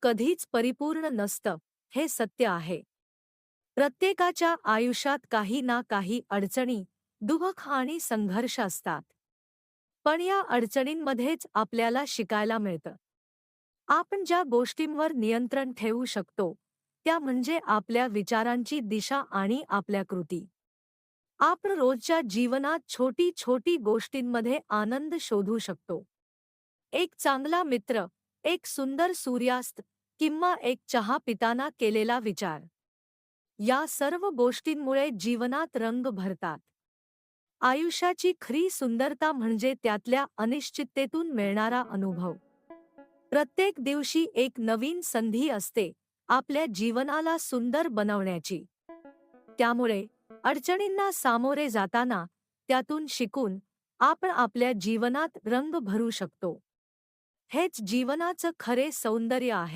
कधीच परिपूर्ण नसतं हे सत्य आहे. प्रत्येकाच्या आयुष्यात काही ना काही अडचणी, दुःख आणि संघर्ष असतात. पण या अडचणींमध्येच आपल्याला शिकायला मिळतं. आपण ज्या गोष्टींवर नियंत्रण ठेवू शकतो, त्या म्हणजे आपल्या विचारांची दिशा आणि आपल्या कृती. आपण रोजच्या जीवनात छोटी छोटी गोष्टींमध्ये आनंद शोधू शकतो. एक चांगला मित्र, एक सुंदर सूर्यास्त किंवा एक चहा पिताना केलेला विचार, या सर्व गोष्टींमुळे जीवनात रंग भरतात. आयुष्याची खरी सुंदरता म्हणजे त्यातल्या अनिश्चिततेतून मिळणारा अनुभव. प्रत्येक दिवशी एक नवीन संधी असते आपल्या जीवनाला सुंदर बनवण्याची. त्यामुळे अडचणींना सामोरे जाताना त्यातून शिकून आपण आपल्या जीवनात रंग भरू शकतो. हेच जीवनाचं खरे सौंदर्य आहे.